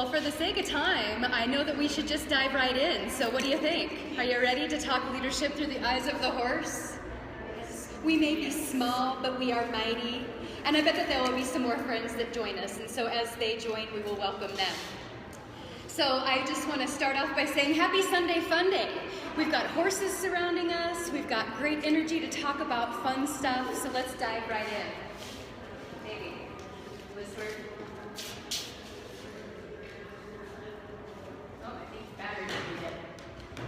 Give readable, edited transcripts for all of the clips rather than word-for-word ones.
Well, for the sake of time, I know that we should just dive right in. So what do you think? Are you ready to talk leadership through the eyes of the horse? We may be small, but we are mighty. And I bet that there will be some more friends that join us. And so as they join, we will welcome them. So I just want to start off by saying Happy Sunday Fun Day. We've got horses surrounding us. We've got great energy to talk about fun stuff. So let's dive right in. Maybe. Whisper. Oh, I think battery might be dead. So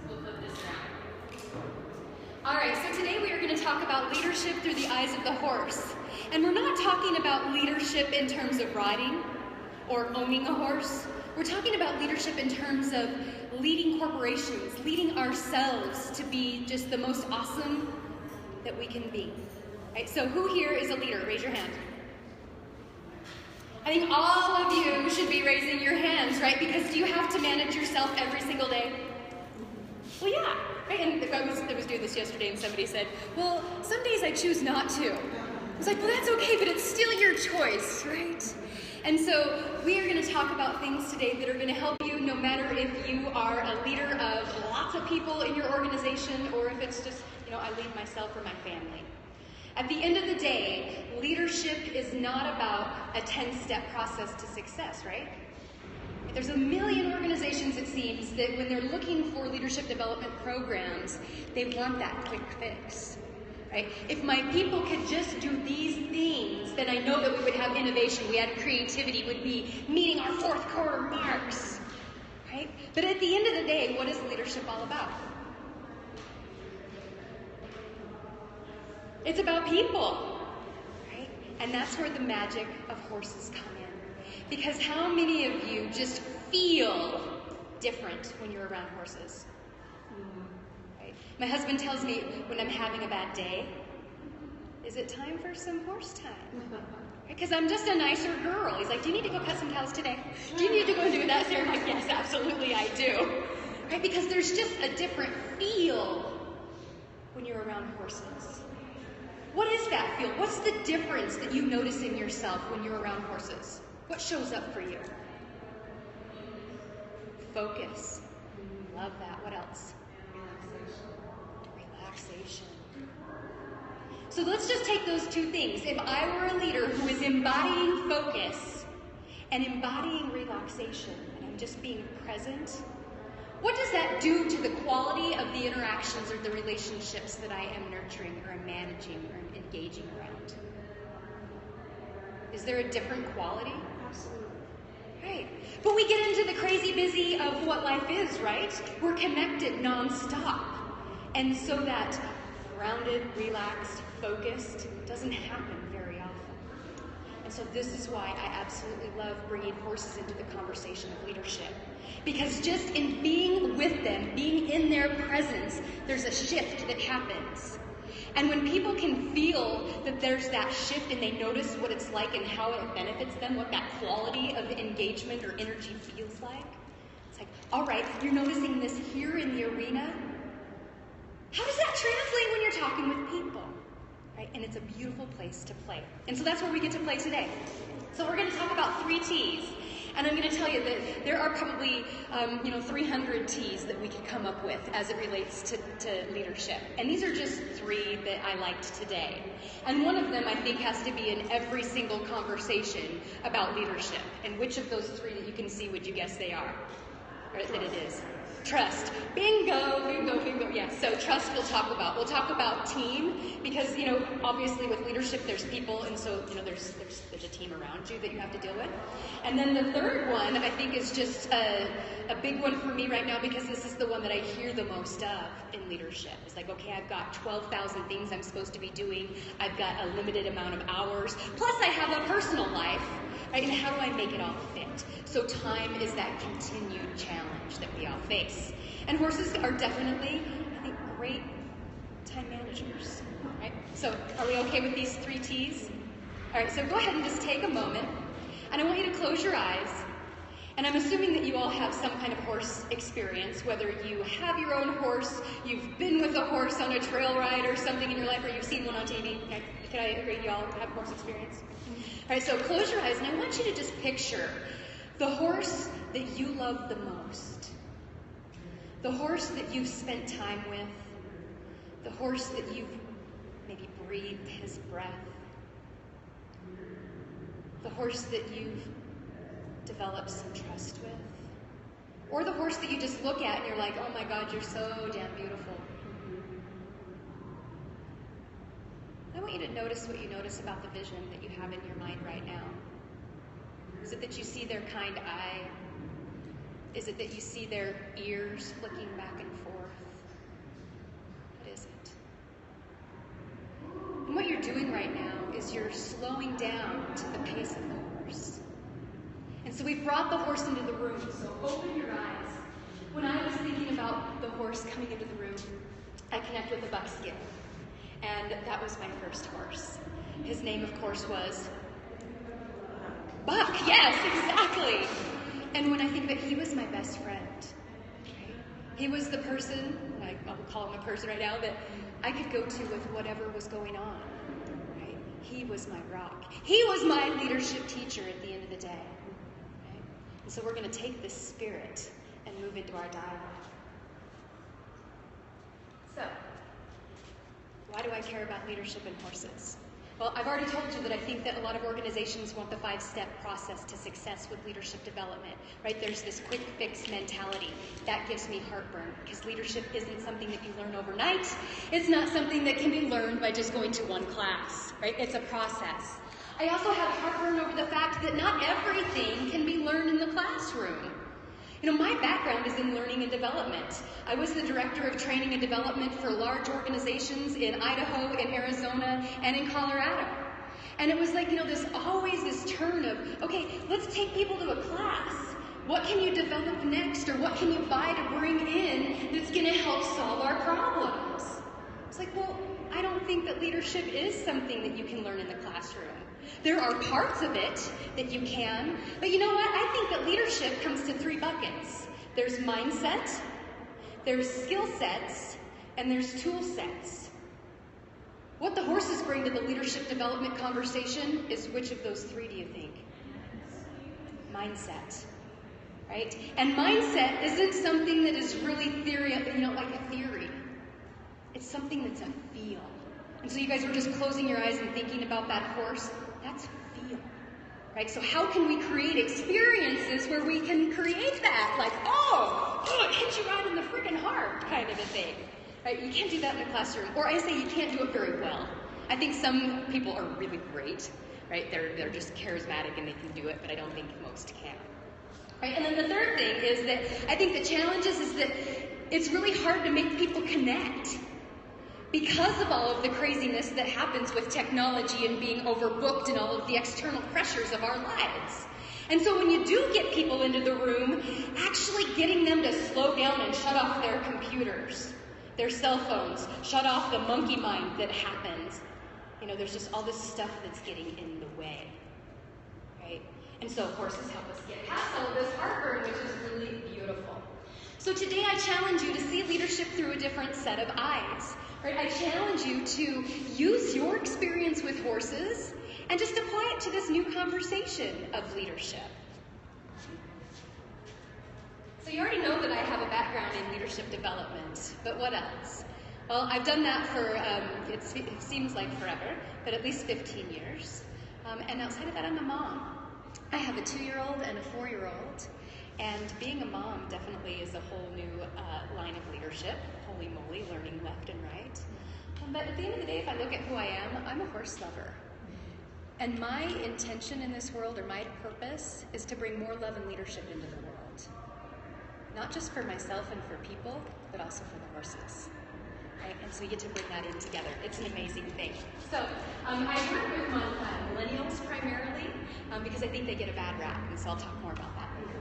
we'll flip this around. All right, so today we are going to talk about leadership through the eyes of the horse. And we're not talking about leadership in terms of riding or owning a horse. We're talking about leadership in terms of leading corporations, leading ourselves to be just the most awesome that we can be. Right? So who here is a leader? Raise your hand. I think all of you should be raising your hands, right? Because do you have to manage yourself every single day? Well, yeah. Right? And I was doing this yesterday and somebody said, well, some days I choose not to. I was like, well, that's okay, but it's still your choice, right? And so we are going to talk about things today that are going to help you no matter if you are a leader of lots of people in your organization or if it's just, I lead myself or my family. At the end of the day, leadership is not about a 10-step process to success, right? There's a million organizations, it seems, that when they're looking for leadership development programs, they want that quick fix. Right? If my people could just do these things, then I know that we would have innovation, we had creativity, would be meeting our fourth quarter marks. Right? But at the end of the day, what is leadership all about? It's about people. Right? And that's where the magic of horses come in. Because how many of you just feel different when you're around horses? My husband tells me when I'm having a bad day, is it time for some horse time? Because I'm just a nicer girl. He's like, do you need to go cut some cows today? Do you need to go do that, Sarah? I'm like, yes, absolutely I do. Right? Because there's just a different feel when you're around horses. What is that feel? What's the difference that you notice in yourself when you're around horses? What shows up for you? Focus. Love that. What else? Relaxation. So let's just take those two things. If I were a leader who is embodying focus and embodying relaxation, and I'm just being present, what does that do to the quality of the interactions or the relationships that I am nurturing or I'm managing or I'm engaging around? Is there a different quality? Absolutely. Right. But we get into the crazy busy of what life is, right? We're connected nonstop. And so that grounded, relaxed, focused doesn't happen very often. And so this is why I absolutely love bringing horses into the conversation of leadership. Because just in being with them, being in their presence, there's a shift that happens. And when people can feel that there's that shift and they notice what it's like and how it benefits them, what that quality of engagement or energy feels like, it's like, all right, you're noticing this here in the arena. How does that translate when you're talking with people? Right? And it's a beautiful place to play. And so that's where we get to play today. So we're going to talk about 3 T's. And I'm going to tell you that there are probably 300 T's that we could come up with as it relates to leadership. And these are just 3 that I liked today. And one of them I think has to be in every single conversation about leadership. And which of those 3 that you can see would you guess they are? Or that it is? Trust. Bingo, bingo, bingo. Yes, so trust we'll talk about. We'll talk about team because, obviously with leadership there's people and so, there's a team around you that you have to deal with. And then the third one I think is just a big one for me right now because this is the one that I hear the most of in leadership. It's like, okay, I've got 12,000 things I'm supposed to be doing. I've got a limited amount of hours. Plus I have a personal life. Right? And how do I make it all fit? So time is that continued challenge that we all face. And horses are definitely, I think, great time managers. Right? So are we okay with these 3 T's? All right, so go ahead and just take a moment. And I want you to close your eyes. And I'm assuming that you all have some kind of horse experience, whether you have your own horse, you've been with a horse on a trail ride or something in your life, or you've seen one on TV. Okay. Can I agree you all have horse experience? All right, so close your eyes, and I want you to just picture The horse that you love the most. The horse that you've spent time with. The horse that you've maybe breathed his breath. The horse that you've developed some trust with. Or the horse that you just look at and you're like, oh my God, you're so damn beautiful. I want you to notice what you notice about the vision that you have in your mind right now. Is it that you see their kind eye? Is it that you see their ears flicking back and forth? What is it? And what you're doing right now is you're slowing down to the pace of the horse. And so we've brought the horse into the room, so open your eyes. When I was thinking about the horse coming into the room, I connect with the buckskin. And that was my first horse. His name, of course, was Buck. Yes, exactly. And when I think of it, he was my best friend. Right? He was the person, I'll call him a person right now, that I could go to with whatever was going on. Right? He was my rock. He was my leadership teacher at the end of the day. Right? And so we're going to take this spirit and move into our dialogue. So, why do I care about leadership and horses? Well, I've already told you that I think that a lot of organizations want the 5-step process to success with leadership development, right? There's this quick fix mentality. That gives me heartburn, because leadership isn't something that you learn overnight. It's not something that can be learned by just going to one class, right? It's a process. I also have heartburn over the fact that not everything can be learned in the classroom. You know, my background is in learning and development. I was the director of training and development for large organizations in Idaho, in Arizona, and in Colorado. And it was like, you know, always this turn of, okay, let's take people to a class. What can you develop next, or what can you buy to bring in that's going to help solve our problems? It's like, well, I don't think that leadership is something that you can learn in the classroom. There are parts of it that you can, but you know what? I think that leadership comes to 3 buckets. There's mindset, there's skill sets, and there's tool sets. What the horses bring to the leadership development conversation is, which of those 3 do you think? Mindset, right? And mindset isn't something that is really theory, like a theory. It's something that's a feel. And so you guys were just closing your eyes and thinking about that horse. That's feel, right? So how can we create experiences where we can create that? Like, oh, it hit you right in the freaking heart kind of a thing, right? You can't do that in the classroom. Or I say you can't do it very well. I think some people are really great, right? They're just charismatic and they can do it, but I don't think most can. Right? And then the third thing is that I think the challenge is that it's really hard to make people connect. Because of all of the craziness that happens with technology and being overbooked and all of the external pressures of our lives. And so when you do get people into the room, actually getting them to slow down and shut off their computers, their cell phones, shut off the monkey mind that happens. You know, there's just all this stuff that's getting in the way, right? And so horses help us get past all of this heartburn, which is really beautiful. So today I challenge you to see leadership through a different set of eyes. Right? I challenge you to use your experience with horses and just apply it to this new conversation of leadership. So you already know that I have a background in leadership development, but what else? Well, I've done that for, it seems like forever, but at least 15 years. And outside of that, I'm a mom. I have a 2-year-old and a 4-year-old. And being a mom definitely is a whole new line of leadership. Holy moly, learning left and right. But at the end of the day, if I look at who I am, I'm a horse lover. And my intention in this world, or my purpose, is to bring more love and leadership into the world. Not just for myself and for people, but also for the horses. Right? And so you get to bring that in together. It's an amazing thing. So I work with millennials primarily because I think they get a bad rap, and so I'll talk more about that later.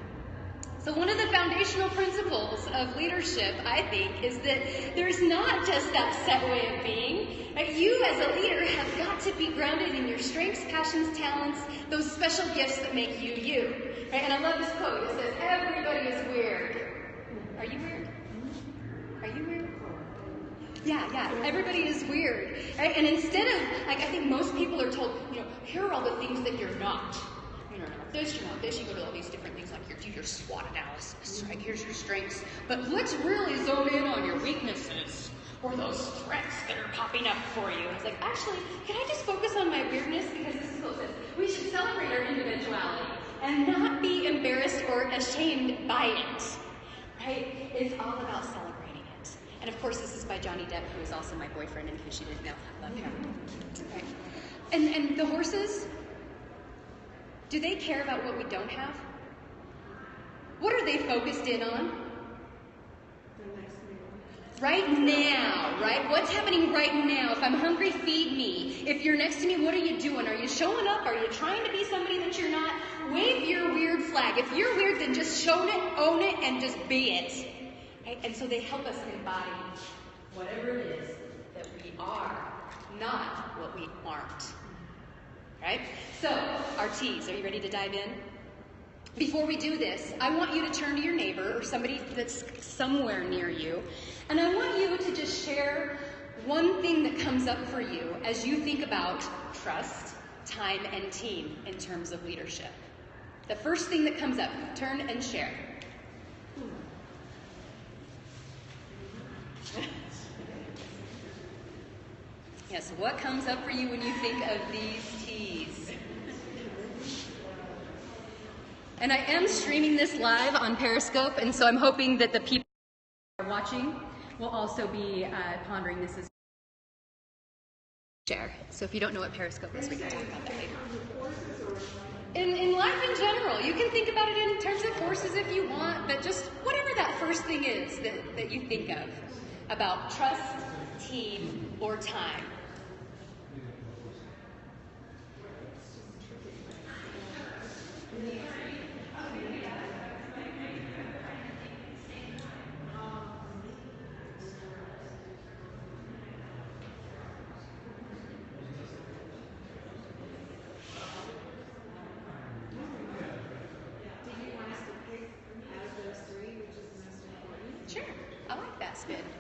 So one of the foundational principles of leadership, I think, is that there's not just that set way of being. Right? You as a leader have got to be grounded in your strengths, passions, talents, those special gifts that make you you. Right? And I love this quote. It says, everybody is weird. Are you weird? Are you weird? Yeah, everybody is weird. Right? And instead of, I think most people are told, here are all the things that you're not. this, you're not this. You go to all these different things like do your SWOT analysis, right? Here's your strengths. But let's really zone in on your weaknesses or those threats that are popping up for you. It's like, actually, can I just focus on my weirdness? Because this is what it says. We should celebrate our individuality and not be embarrassed or ashamed by it, right? It's all about celebrating it. And of course, this is by Johnny Depp, who is also my boyfriend, in case you didn't know. I love him. Right. And the horses, do they care about what we don't have? What are they focused in on? Right now, right? What's happening right now? If I'm hungry, feed me. If you're next to me, what are you doing? Are you showing up? Are you trying to be somebody that you're not? Wave your weird flag. If you're weird, then just show it, own it, and just be it. Right? And so they help us embody whatever it is that we are, not what we aren't. Right? So, our T's. Are you ready to dive in? Before we do this, I want you to turn to your neighbor or somebody that's somewhere near you, and I want you to just share one thing that comes up for you as you think about trust, time, and team in terms of leadership. The first thing that comes up, turn and share. Yes, what comes up for you when you think of these T's? And I am streaming this live on Periscope, and so I'm hoping that the people who are watching will also be pondering this as share. So if you don't know what Periscope is, we can talk about that later. In life in general, you can think about it in terms of horses if you want, but just whatever that first thing is that you think of about trust, team, or time.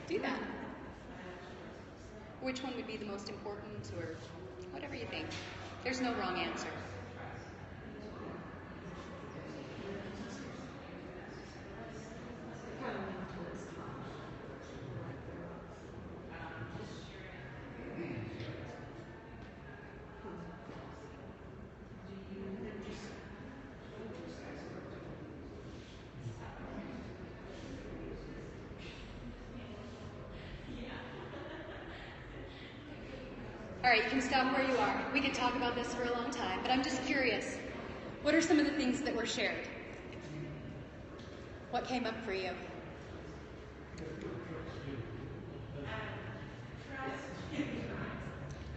Do that. Which one would be the most important, or whatever you think. There's no wrong answer. All right, you can stop where you are. We could talk about this for a long time, but I'm just curious. What are some of the things that were shared? What came up for you?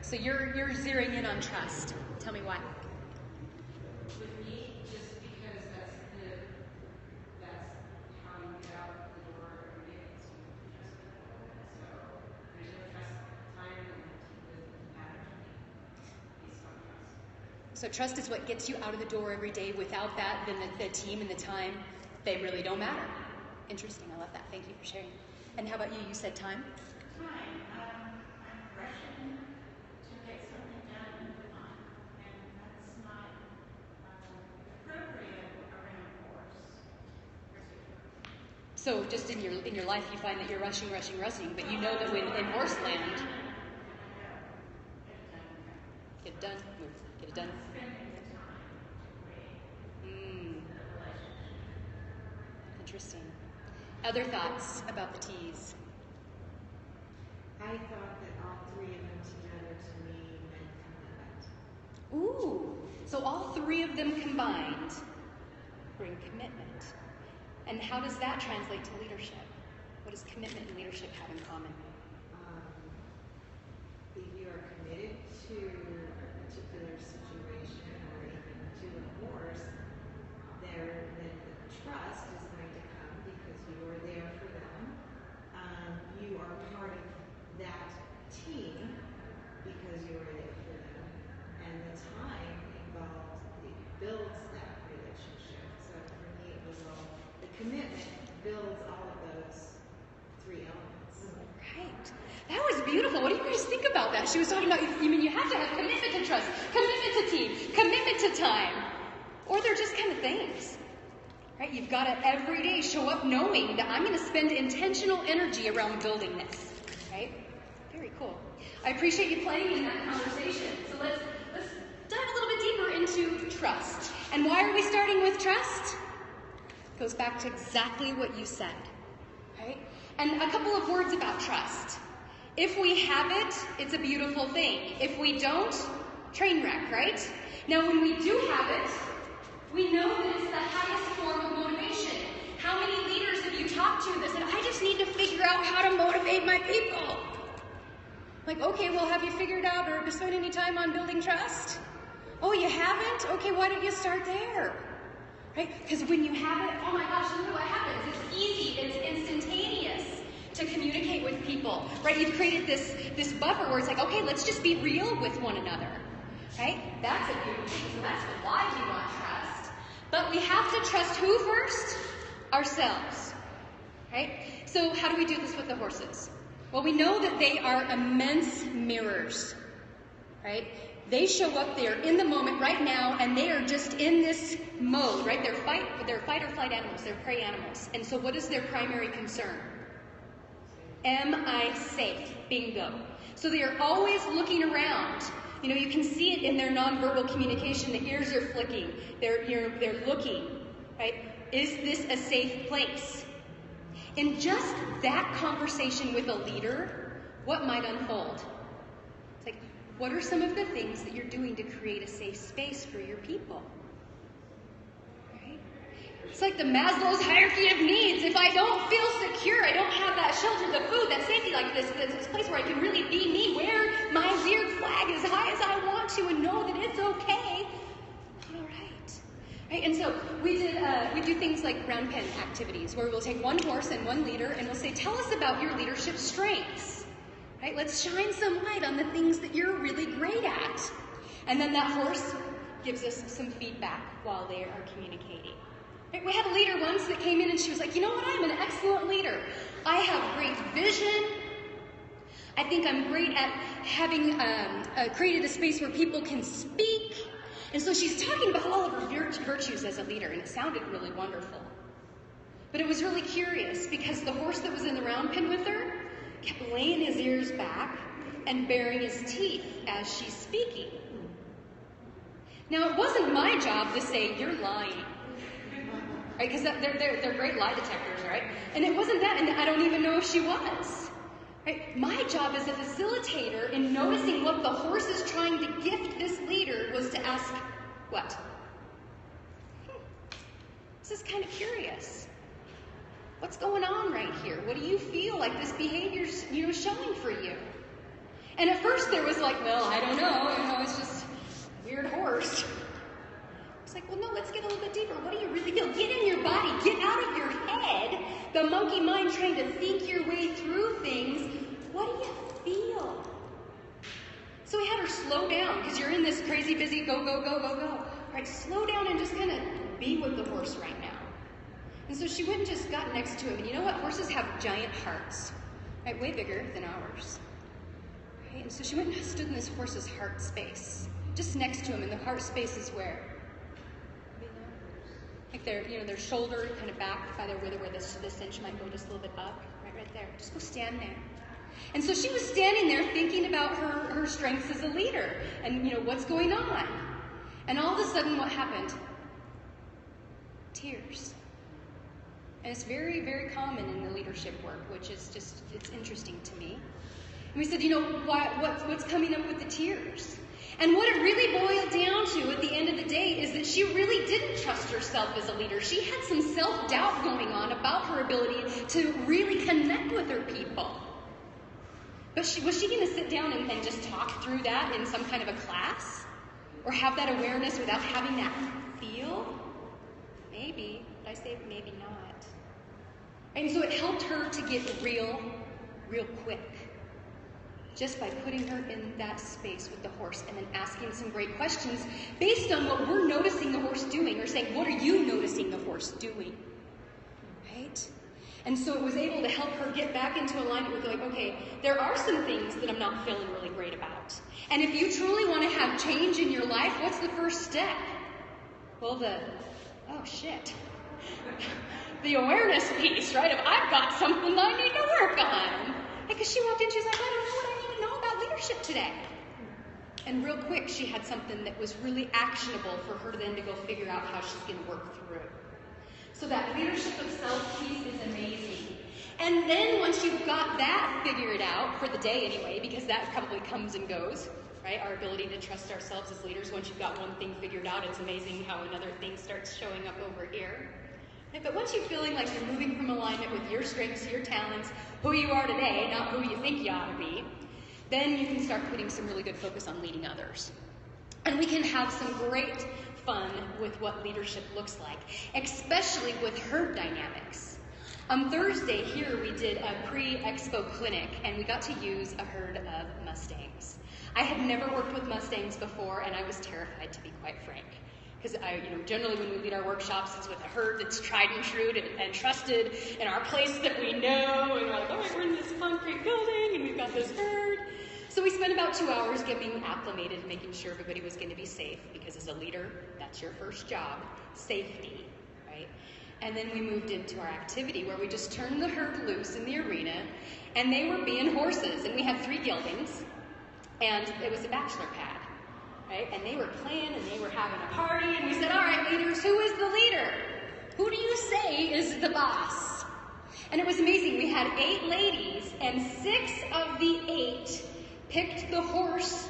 So you're zeroing in on trust. Tell me why. With me, just because that's how you get out the door every day. So there's no trust time and it doesn't matter to me based on trust. So trust is what gets you out of the door every day. Without that, then the team and the time, they really don't matter. Interesting. I love that. Thank you for sharing. And how about you? You said time? Time. I'm rushing to get something done and move on. And that's not appropriate around horse. So just in your life, you find that you're rushing, but you know that when in horse land, get it done, move, get it done. Interesting. Other thoughts about the T's? I thought that all three of them together to me meant commitment. Ooh, so all three of them combined bring commitment. And how does that translate to leadership? What does commitment and leadership have in common? If you are committed to a particular situation or even to a horse, then the trust is going to come because you are there for them. You are part of that team because you are there for them. And the time involved, it builds that relationship. So for me, it was all, the commitment builds all of those three elements. Right. That was beautiful. What do you guys think about that? She was talking about, you have to have commitment to trust, commitment to team, commitment to time. or they're just kind of things. Right? You've got to every day show up knowing that I'm going to spend intentional energy around building this. Right? Very cool. I appreciate you playing in that conversation. So let's dive a little bit deeper into trust. And why are we starting with trust? It goes back to exactly what you said. Right? And a couple of words about trust. If we have it, it's a beautiful thing. If we don't, train wreck, right? Now, when we do have it, we know that it's the highest form of motivation. How many leaders have you talked to that said, I just need to figure out how to motivate my people? Like, okay, well, have you figured out or spent any time on building trust? Oh, you haven't? Okay, why don't you start there? Right? Because when you have it, oh my gosh, look at what happens. It's easy, it's instantaneous to communicate with people. Right? You've created this buffer where it's like, okay, let's just be real with one another. Right? That's a beautiful thing. So that's why we want trust. But we have to trust who first? Ourselves. Right? So how do we do this with the horses? Well, we know that they are immense mirrors. Right? They show up there in the moment right now, and they are just in this mode, right? They're fight or flight animals. They're prey animals. And so what is their primary concern? Am I safe? Bingo. So they are always looking around. You know, you can see it in their nonverbal communication. The ears are flicking. They're looking, right? Is this a safe place? In just that conversation with a leader, what might unfold? It's like, what are some of the things that you're doing to create a safe space for your people? Right? It's like the Maslow's hierarchy of needs. If I don't feel secure, I don't have that shelter, the food, that safety, like this place where I can really be me, wear my weird flag as high as I want to and know that it's okay. All right. Right? And so we do things like round pen activities where we'll take one horse and one leader and we'll say, tell us about your leadership strengths. Right? Let's shine some light on the things that you're really great at. And then that horse gives us some feedback while they are communicating. Right? We had a leader once that came in and she was like, you know what, I'm an excellent leader. I have great vision. I think I'm great at having created a space where people can speak. And so she's talking about all of her virtues as a leader, and it sounded really wonderful. But it was really curious because the horse that was in the round pen with her kept laying his ears back and baring his teeth as she's speaking. Now, it wasn't my job to say, you're lying. Right? Because they're great lie detectors, right? And it wasn't that, and I don't even know if she was. Right? My job as a facilitator in noticing what the horse is trying to gift this leader was to ask, what? This is kind of curious. What's going on right here? What do you feel like this behavior's, showing for you? And at first there was like, well, I don't know, it's just a weird horse. It's like, well, no, let's get a little bit deeper. What do you really feel? Get in your body. Get out of your head. The monkey mind trying to think your way through things. What do you feel? So we had her slow down because you're in this crazy, busy, go, go, go, go, go. All right, slow down and just kind of be with the horse right now. And so she went and just got next to him. And you know what? Horses have giant hearts, right? Way bigger than ours. Right? And so she went and stood in this horse's heart space, just next to him. And the heart space is where? Like their shoulder kind of back by where this cinch might go just a little bit up, right there. Just go stand there. And so she was standing there thinking about her strengths as a leader and, what's going on. And all of a sudden, what happened? Tears. And it's very, very common in the leadership work, which is just, it's interesting to me. And we said, what's coming up with the tears? And what it really boiled down to at the end of the day is that she really didn't trust herself as a leader. She had some self-doubt going on about her ability to really connect with her people. But was she going to sit down and just talk through that in some kind of a class? Or have that awareness without having that feel? Maybe, but I say maybe not. And so it helped her to get real quick. Just by putting her in that space with the horse and then asking some great questions based on what we're noticing the horse doing, or saying, what are you noticing the horse doing? Right? And so it was able to help her get back into alignment with like, okay, there are some things that I'm not feeling really great about. And if you truly want to have change in your life, what's the first step? Well, oh shit. The awareness piece, right? Of I've got something I need to work on. Because she walked in, she was like, I don't know what I need to know about leadership today. And real quick, she had something that was really actionable for her then to go figure out how she's going to work through. So that leadership of self piece is amazing. And then once you've got that figured out, for the day anyway, because that probably comes and goes, right? Our ability to trust ourselves as leaders, once you've got one thing figured out, it's amazing how another thing starts showing up over here. Right? But once you're feeling like you're moving from alignment with your strengths, your talents, who you are today, not who you think you ought to be, then you can start putting some really good focus on leading others. And we can have some great fun with what leadership looks like, especially with herd dynamics. On Thursday here, we did a pre-expo clinic, and we got to use a herd of Mustangs. I had never worked with Mustangs before, and I was terrified, to be quite frank. Because generally when we lead our workshops, it's with a herd that's tried and true and trusted, in our place that we know, and we're like, oh, we're in this concrete building, and we've got this herd. So we spent about 2 hours getting acclimated, making sure everybody was going to be safe, because as a leader, that's your first job, safety, right? And then we moved into our activity where we just turned the herd loose in the arena, and they were being horses, and we had 3 geldings, and it was a bachelor pad, right? And they were playing, and they were having a party, and we said, all right, leaders, who is the leader? Who do you say is the boss? And it was amazing. We had 8 ladies, and 6 of the 8 picked the horse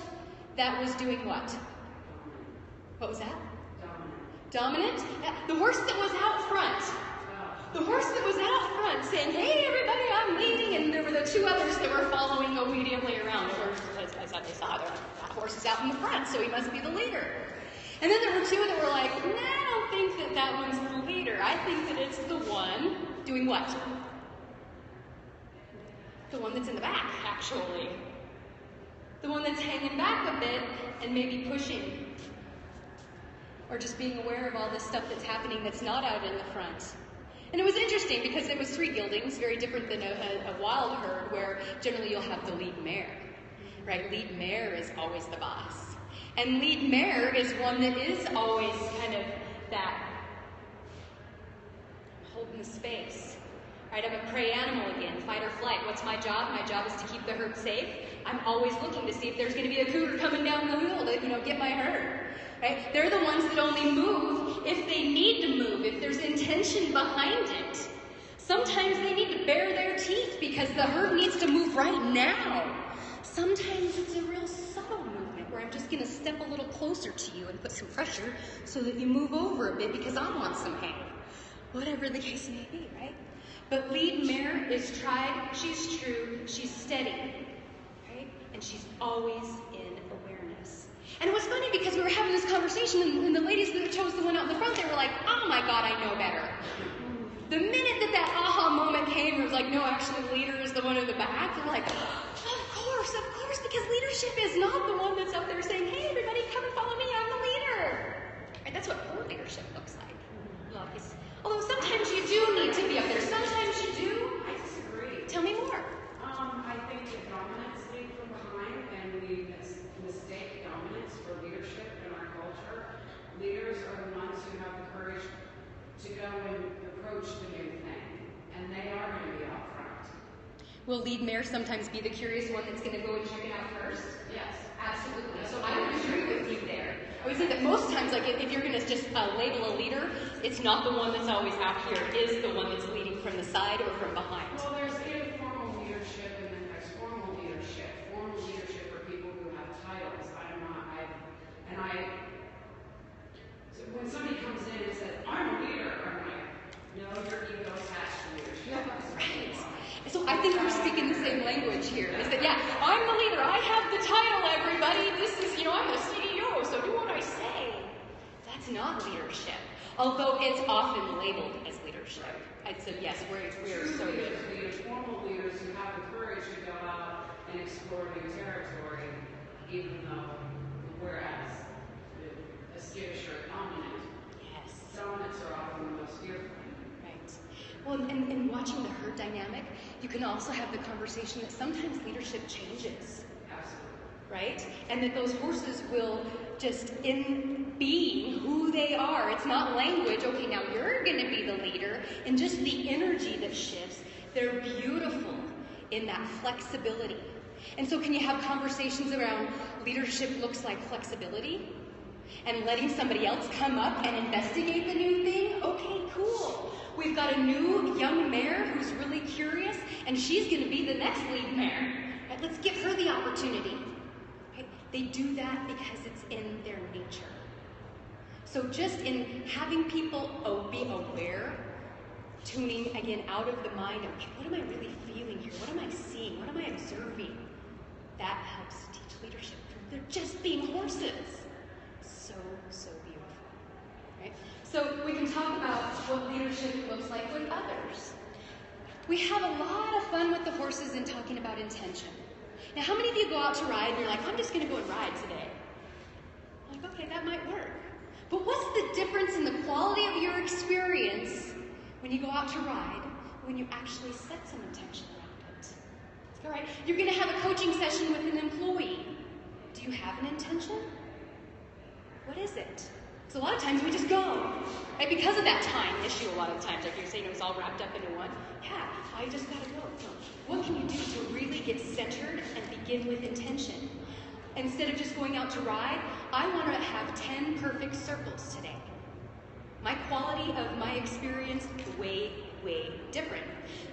that was doing what? What was that? Dominant? The horse that was out front. The horse that was out front saying, hey, everybody, I'm leading. And there were the 2 others that were following obediently around. As they saw, that horse is out in the front, so he must be the leader. And then there were 2 that were like, nah, I don't think that one's the leader. I think that it's the one doing what? The one that's in the back, actually. The one that's hanging back a bit and maybe pushing. Or just being aware of all this stuff that's happening that's not out in the front. And it was interesting because it was 3 geldings, very different than a wild herd where generally you'll have the lead mare, right? Lead mare is always the boss. And lead mare is one that is always kind of that holding the space. Right, I'm a prey animal again, fight or flight. What's my job? My job is to keep the herd safe. I'm always looking to see if there's going to be a cougar coming down the hill to, get my herd. Right? They're the ones that only move if they need to move, if there's intention behind it. Sometimes they need to bare their teeth because the herd needs to move right now. Sometimes it's a real subtle movement where I'm just going to step a little closer to you and put some pressure so that you move over a bit because I want some hay. Whatever the case may be, right? But lead mare is tried, she's true, she's steady, right? And she's always in awareness. And it was funny because we were having this conversation and the ladies that chose the one out in the front, they were like, oh my God, I know better. The minute that aha moment came, it was like, no, actually the leader is the one in the back. They're like, of course, because leadership is not the one that's up there saying, hey, everybody, come and follow me, I'm the leader. Right? That's what her leadership looks like. Although sometimes you do need to be up there. Sometimes you do. I disagree. Tell me more. I think that dominance lead from behind, and we mistake dominance for leadership in our culture. Leaders are the ones who have the courage to go and approach the new thing, and they are going to be out front. Will lead mare sometimes be the curious one that's going to go and check it out first? Yes. Absolutely. So I would agree with you there. I would say that most times, like if you're going to just label a leader, it's not the one that's always out here. It is the one that's leading from the side or from behind. Well, there's informal leadership and then there's formal leadership. Formal leadership are people who have titles. So when somebody comes in and says, I'm a leader, I'm like, no, your ego attached to leadership. Right. So I think we're speaking the same language here. Is that, yeah, I'm the leader. I have the title, everybody. This is, I'm the CEO, so do what I say. That's not leadership. Although it's often labeled as leadership. I'd say, yes, we're so good. Formal leaders who have the courage to go out and explore new territory, even though, whereas a skittish or dominant, yes, dominants are often the most fearful. Right. Well, and watching the herd dynamic, you can also have the conversation that sometimes leadership changes. Absolutely. right? And that those horses will just, in being who they are, it's not language, okay, now you're going to be the leader, and just the energy that shifts, they're beautiful in that flexibility. And so can you have conversations around leadership looks like flexibility? And letting somebody else come up and investigate the new thing? Okay, cool. We've got a new young mare who's really curious, and she's going to be the next lead mare. Right, let's give her the opportunity. Right? They do that because it's in their nature. So just in having people be aware, tuning again out of the mind of, okay, what am I really feeling here? What am I seeing? What am I observing? That helps teach leadership. They're just being horses. So beautiful, right? So we can talk about what leadership looks like with others. We have a lot of fun with the horses in talking about intention. Now, how many of you go out to ride and you're like, I'm just going to go and ride today? I'm like, okay, that might work. But what's the difference in the quality of your experience when you go out to ride, when you actually set some intention around it? All right, you're going to have a coaching session with an employee. Do you have an intention? What is it? So a lot of times we just go, right? Because of that time issue a lot of times, like you're saying, it was all wrapped up into one. Yeah, I just gotta go. So what can you do to really get centered and begin with intention? Instead of just going out to ride, I want to have 10 perfect circles today. My quality of my experience is way, way different.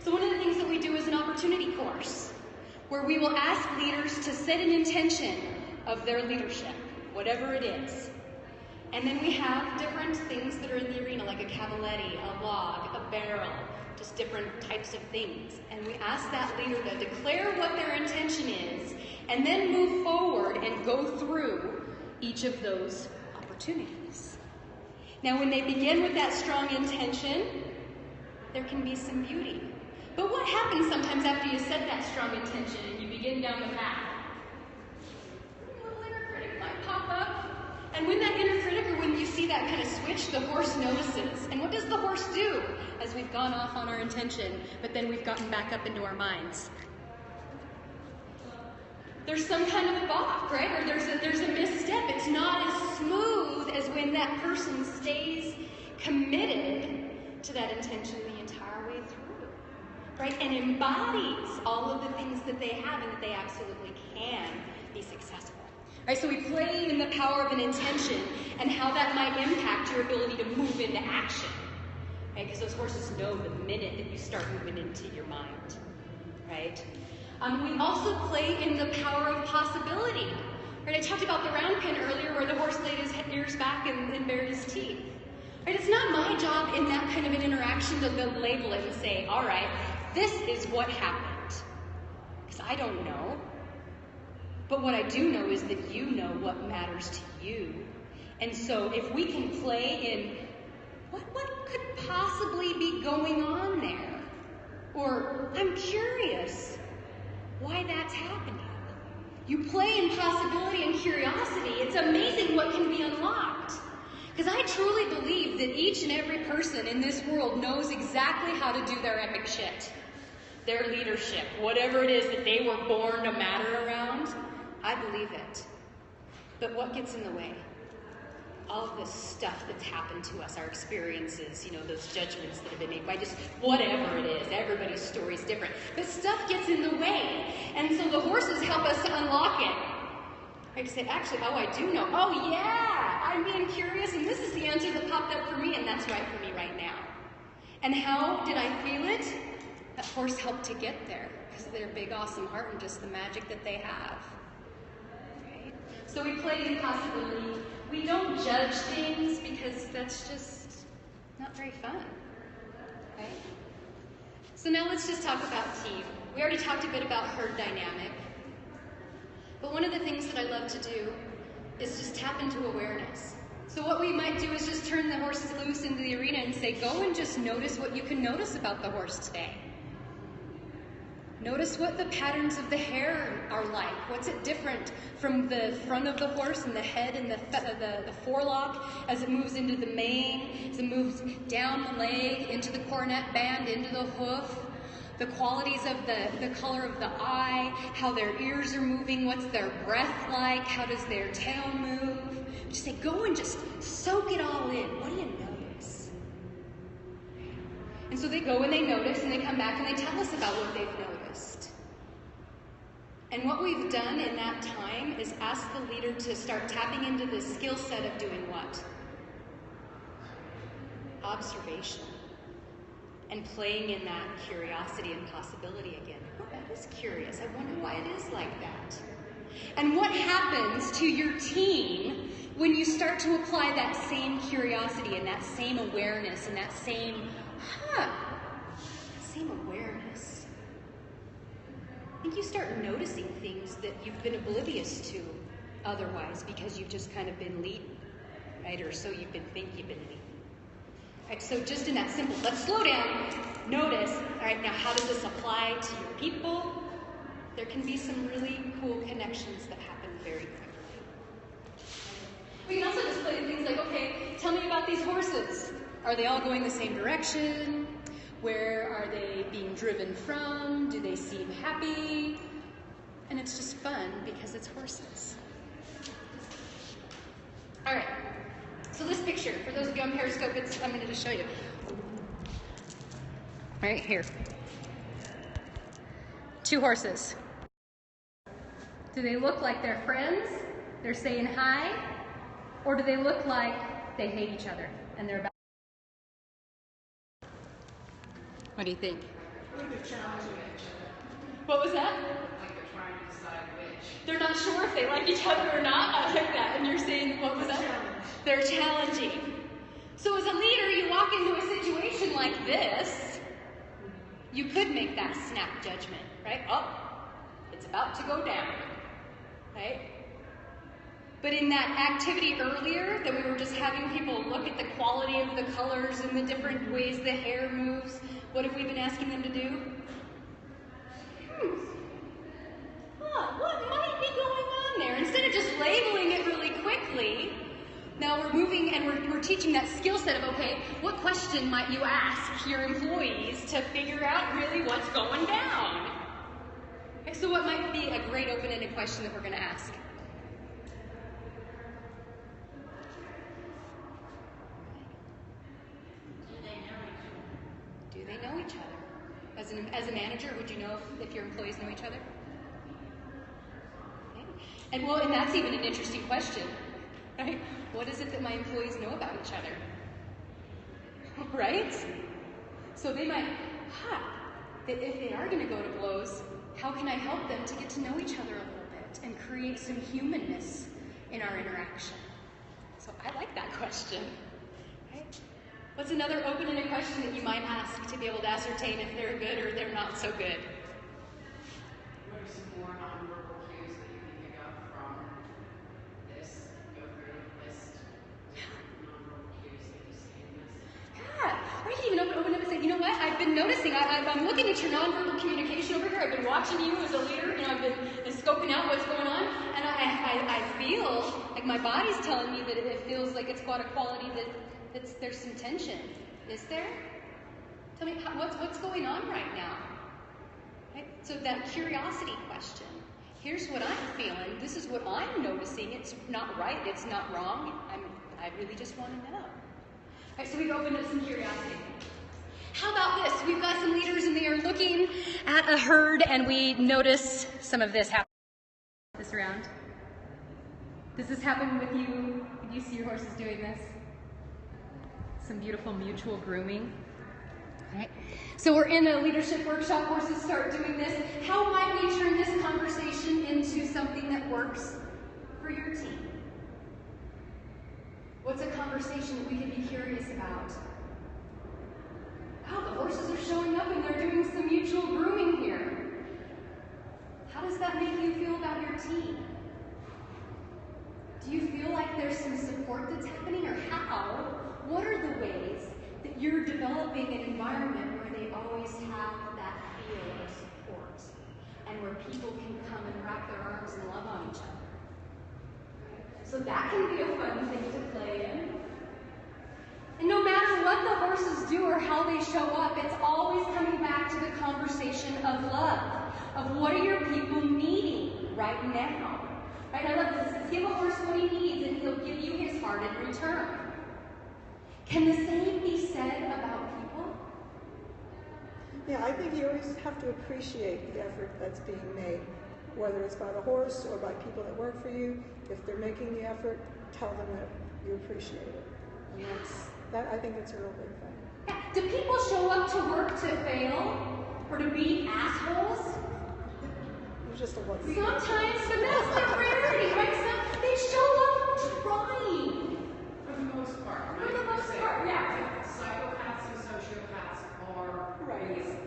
So one of the things that we do is an opportunity course, where we will ask leaders to set an intention of their leadership, whatever it is. And then we have different things that are in the arena, like a cavaletti, a log, a barrel, just different types of things. And we ask that leader to declare what their intention is, and then move forward and go through each of those opportunities. Now, when they begin with that strong intention, there can be some beauty. But what happens sometimes after you set that strong intention and you begin down the path? A little inner critic might pop up. And when that inner critic, or when you see that kind of switch, the horse notices. And what does the horse do as we've gone off on our intention, but then we've gotten back up into our minds? There's some kind of a balk, right? Or there's a misstep. It's not as smooth as when that person stays committed to that intention the entire way through, right? And embodies all of the things that they have and that they absolutely can be successful. Right, so we play in the power of an intention and how that might impact your ability to move into action. Right, because those horses know the minute that you start moving into your mind. Right? We also play in the power of possibility. Right, I talked about the round pen earlier where the horse laid his ears back and bared his teeth. Right, it's not my job in that kind of an interaction to label it and say, all right, this is what happened. Because I don't know. But what I do know is that you know what matters to you. And so if we can play in what could possibly be going on there? Or I'm curious why that's happening. You play in possibility and curiosity. It's amazing what can be unlocked. Because I truly believe that each and every person in this world knows exactly how to do their epic shit. Their leadership, whatever it is that they were born to matter around. I believe it. But what gets in the way? All of this stuff that's happened to us, our experiences, those judgments that have been made by just whatever it is. Everybody's story is different. But stuff gets in the way. And so the horses help us to unlock it. Right? To say, actually, I do know. Oh, yeah, I'm being curious, and this is the answer that popped up for me, and that's right for me right now. And how did I feel it? That horse helped to get there because of their big, awesome heart and just the magic that they have. So we play in possibility. We don't judge things because that's just not very fun, right? So now let's just talk about team. We already talked a bit about herd dynamic. But one of the things that I love to do is just tap into awareness. So what we might do is just turn the horses loose into the arena and say, go and just notice what you can notice about the horse today. Notice what the patterns of the hair are like. What's it different from the front of the horse and the head and the forelock as it moves into the mane, as it moves down the leg, into the cornet band, into the hoof? The qualities of the color of the eye, how their ears are moving, what's their breath like, how does their tail move. Just say, go and just soak it all in. What do you notice? And so they go and they notice and they come back and they tell us about what they've noticed. And what we've done in that time is ask the leader to start tapping into the skill set of doing what? Observation. And playing in that curiosity and possibility again. Oh, that is curious. I wonder why it is like that. And what happens to your team when you start to apply that same curiosity and that same awareness and that same, awareness? I think you start noticing things that you've been oblivious to otherwise because you've just kind of been leading, right? Or so you've been leading. Right, so just in that simple, let's slow down, notice, all right, now how does this apply to your people? There can be some really cool connections that happen very quickly. We can also just play things like, okay, tell me about these horses. Are they all going the same direction? Where are they being driven from? Do they seem happy? And it's just fun because it's horses. All right. So this picture, for those of you on Periscope, I'm going to just show you. Right here. 2 horses. Do they look like they're friends? They're saying hi? Or do they look like they hate each other and they're about? What do you think? I think they're challenging each other. What was that? Like they're trying to decide which. They're not sure if they like each other or not. I like that. And you're saying, what was that? They're challenging. So as a leader, you walk into a situation like this, you could make that snap judgment, right? Oh, it's about to go down, right? But in that activity earlier, that we were just having people look at the quality of the colors and the different ways the hair moves, what have we been asking them to do? What might be going on there? Instead of just labeling it really quickly, now we're moving and we're teaching that skill set of, okay, what question might you ask your employees to figure out really what's going down? Okay, so what might be a great open-ended question that we're going to ask? Do they know each other? As a manager, would you know if your employees know each other? Okay. And that's even an interesting question, right? What is it that my employees know about each other? Right? So they might, if they are going to go to blows, how can I help them to get to know each other a little bit and create some humanness in our interaction? So I like that question. Right? What's another open-ended question that you might ask to be able to ascertain if they're good or they're not so good? What are some more nonverbal cues that you can pick up from this? Go through a list of nonverbal cues that you see in this. Yeah, or you can even open up and say, you know what, I've been noticing, I'm looking at your nonverbal communication over here, I've been watching you as a leader, I've been scoping out what's going on, and I feel like my body's telling me that it feels like it's got a quality that there's some tension. Is there? Tell me, what's going on right now? Right? So that curiosity question. Here's what I'm feeling. This is what I'm noticing. It's not right. It's not wrong. I really just want to know. All right, so we've opened up some curiosity. How about this? We've got some leaders and they are looking at a herd and we notice some of this happen. This around. Does this happen with you? Did you see your horses doing this? Some beautiful mutual grooming. All right. So we're in a leadership workshop. Horses start doing this. How might we turn this conversation into something that works for your team? What's a conversation that we could be curious about? Wow, the horses are showing up and they're doing some mutual grooming here. How does that make you feel about your team? Do you feel like there's some support that's happening, or how? What are the ways that you're developing an environment where they always have that feel of support and where people can come and wrap their arms and love on each other? So that can be a fun thing to play in. And no matter what what the horses do or how they show up, it's always coming back to the conversation of love, of what are your people needing right now. Right? I love this. It says, give a horse what he needs and he'll give you his heart in return. Can the same be said about people? Yeah, I think you always have to appreciate the effort that's being made, whether it's by the horse or by people that work for you. If they're making the effort, tell them that you appreciate it. And I think that's a real big thing. Yeah. Do people show up to work to fail or to be assholes? It's just a one. Sometimes, but that's the rarity, right? They show up trying. For the most part. For the most part, yeah. Psychopaths and sociopaths are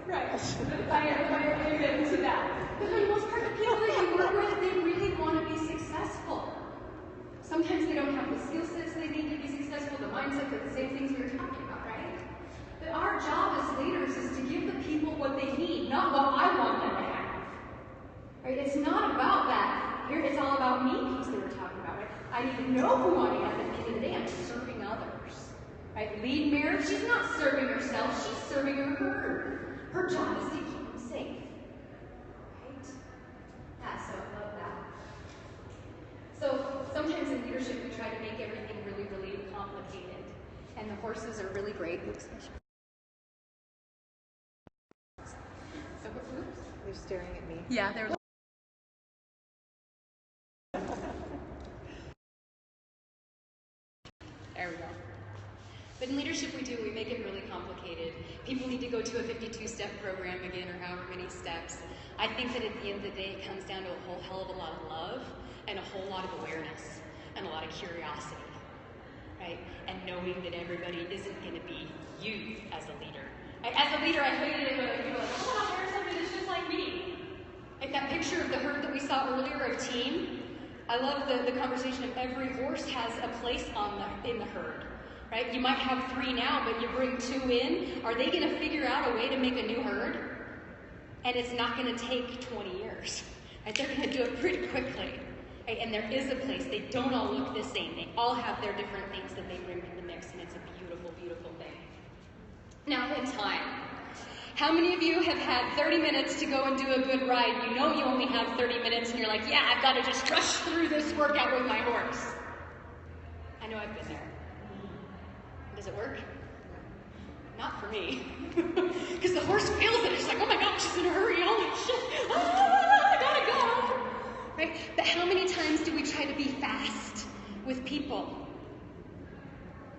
Right. I admit to that. But for the most part, the people that you work with, they really want to be successful. Sometimes they don't have the skill sets they need to be successful, the mindset, the same things we were talking about, right? But our job as leaders is to give the people what they need, not what I want them to have. Right? It's not about that. Here, it's all about me piece that we're talking about, right? I need to know who I am at the end of the day. I'm serving others. Right? Lead mare, she's not serving herself, she's serving her herd. Her job is to keep them safe. Right? Yeah, so I love that. So sometimes in leadership we try to make everything really, really complicated. And the horses are really great. Oops. They're staring at me. Yeah, they're there we go. But in leadership we make it really complicated. People need to go to a 52-step program again or however many steps. I think that at the end of the day it comes down to a whole hell of a lot of love and a whole lot of awareness and a lot of curiosity, right? And knowing that everybody isn't going to be you as a leader. As a leader, I hated it when people were like, oh, I'll hire somebody that's just like me. Like that picture of the herd that we saw earlier of team. I love the conversation of every horse has a place in the herd, right? You might have 3 now, but you bring 2 in. Are they going to figure out a way to make a new herd? And it's not going to take 20 years. Right? They're going to do it pretty quickly. Right? And there is a place. They don't all look the same. They all have their different things that they bring to the mix, and it's a beautiful, beautiful thing. Now, in time. How many of you have had 30 minutes to go and do a good ride? You know you only have 30 minutes, and you're like, yeah, I've got to just rush through this workout with my horse. I know I've been there. Does it work? Not for me. Because the horse feels it. It's like, oh my God, she's in a hurry. Holy shit. I gotta go. Right? But how many times do we try to be fast with people?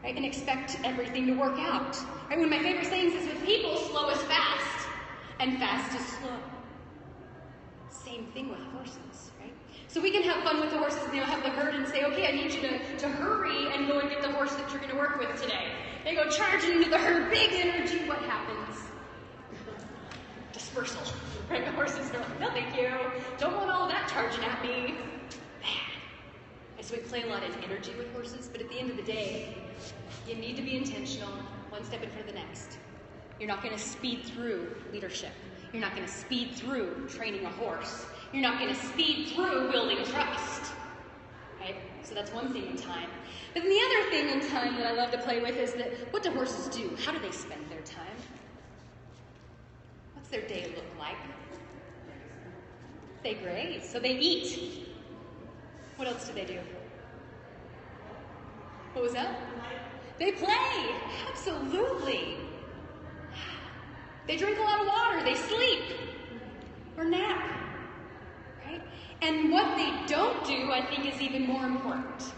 Right? And expect everything to work out. Right? One of my favorite sayings is with people, slow is fast, and fast is slow. Same thing with horses, right? So we can have fun with the horses and have the herd and say, okay, I need you to hurry and go and get the horse that you're going to work with today. They go charging into the herd, big energy. What happens? Dispersal. Right? The horses are like, no, thank you. Don't want all of that charging at me. Man. And so we play a lot of energy with horses, but at the end of the day, you need to be intentional, one step in front of the next. You're not going to speed through leadership. You're not going to speed through training a horse. You're not going to speed through building trust. Right? So that's one thing in time. But then the other thing in time that I love to play with is that what do horses do? How do they spend their time? What's their day look like? They graze. So they eat. What else do they do? What was that? They play. Absolutely. They drink a lot of water. They sleep. Or nap. Right? And what they don't do, I think, is even more important.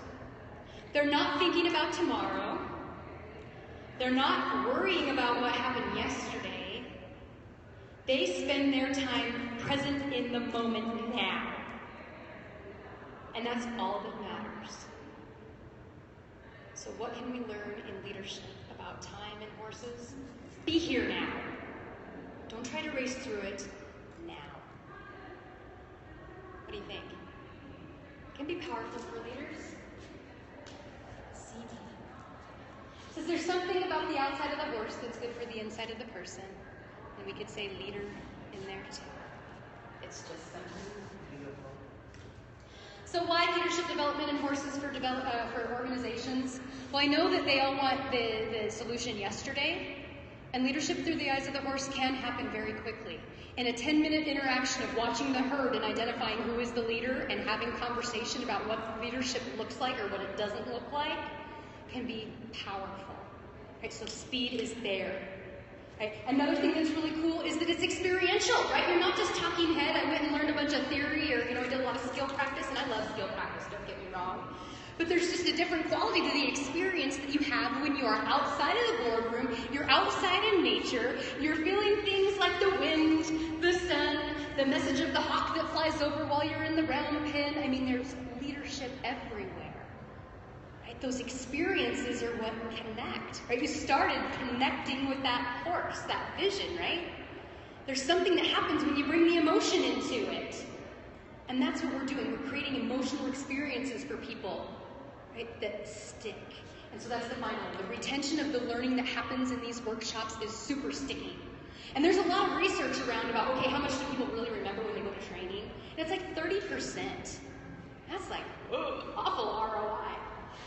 They're not thinking about tomorrow. They're not worrying about what happened yesterday. They spend their time present in the moment now. And that's all that matters. So what can we learn in leadership about time and horses? Be here now. Don't try to race through it now. What do you think? It can be powerful for leaders. CD. Says there's something about the outside of the horse that's good for the inside of the person. And we could say leader in there too. It's just something. So why leadership development and horses for organizations? Well, I know that they all want the solution yesterday, and leadership through the eyes of the horse can happen very quickly. In a 10-minute interaction of watching the herd and identifying who is the leader and having conversation about what leadership looks like or what it doesn't look like can be powerful. Right? So speed is there. Right? Another thing that's really cool is that it's experiential, right? You're not just talking head. I went and learned a bunch of theory, or I did a lot of skill practice, and I love skill practice, don't get me wrong. But there's just a different quality to the experience that you have when you are outside of the boardroom, you're outside in nature, you're feeling things like the wind, the sun, the message of the hawk that flies over while you're in the round pen. I mean, there's leadership everywhere. Right? Those experiences are what connect. Right? You started connecting with that horse, that vision, right? There's something that happens when you bring the emotion into it. And that's what we're doing. We're creating emotional experiences for people, right, that stick. And so that's the final one. The retention of the learning that happens in these workshops is super sticky. And there's a lot of research around about, okay, how much do people really remember when they go to training? And it's like 30%. That's like, awful ROI.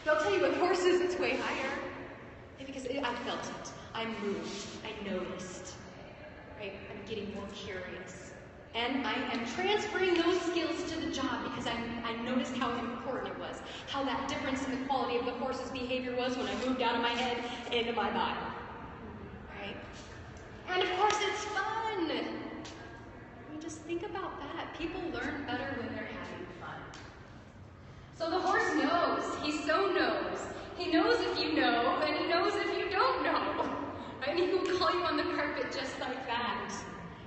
But I'll tell you, with horses, it's way higher. Because I felt it. I moved. I noticed. Right? I'm getting more curious. And I am transferring those skills to the job because I noticed how important it was, how that difference in the quality of the horse's behavior was when I moved out of my head into my body. Right? And of course, it's fun. I mean, just think about that. People learn better when they're having fun. So the horse knows. He so knows. He knows if you know, and he knows if you don't know. And he will call you on the carpet just like that.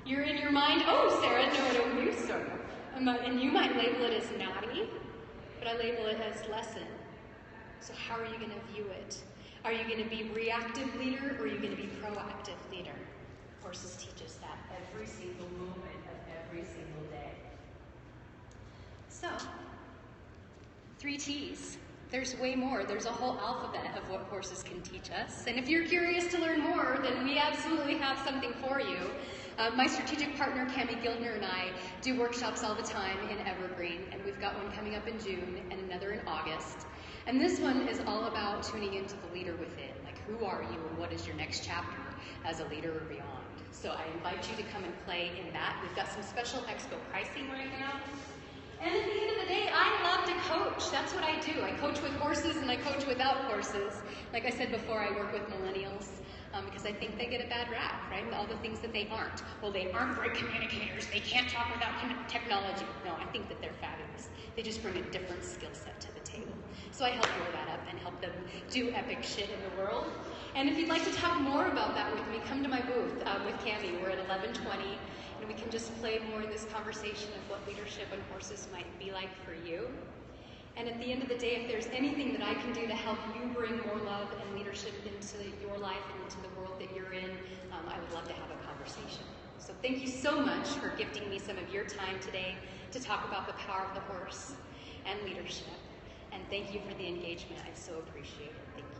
You're in your mind, oh, Sarah, no, I don't do so. And you might label it as naughty, but I label it as lesson. So how are you going to view it? Are you going to be reactive leader, or are you going to be proactive leader? Horses teach us that every single moment of every single day. So, 3 T's. There's way more. There's a whole alphabet of what horses can teach us. And if you're curious to learn more, then we absolutely have something for you. My strategic partner, Cami Giltner, and I do workshops all the time in Evergreen, and we've got one coming up in June and another in August. And this one is all about tuning into the leader within, like who are you and what is your next chapter as a leader or beyond. So I invite you to come and play in that. We've got some special expo pricing right now. And at the end of the day, I love to coach. That's what I do. I coach with horses and I coach without horses. Like I said before, I work with millennials because I think they get a bad rap, right? All the things that they aren't. Well, they aren't great communicators. They can't talk without technology. No, I think that they're fabulous. They just bring a different skill set to the table. So I help grow that up and help them do epic shit in the world. And if you'd like to talk more about that with me, come to my booth with Cami. We're at 1120. And we can just play more in this conversation of what leadership and horses might be like for you. And at the end of the day, if there's anything that I can do to help you bring more love and leadership into your life and into the world that you're in, I would love to have a conversation. So thank you so much for gifting me some of your time today to talk about the power of the horse and leadership. And thank you for the engagement. I so appreciate it. Thank you.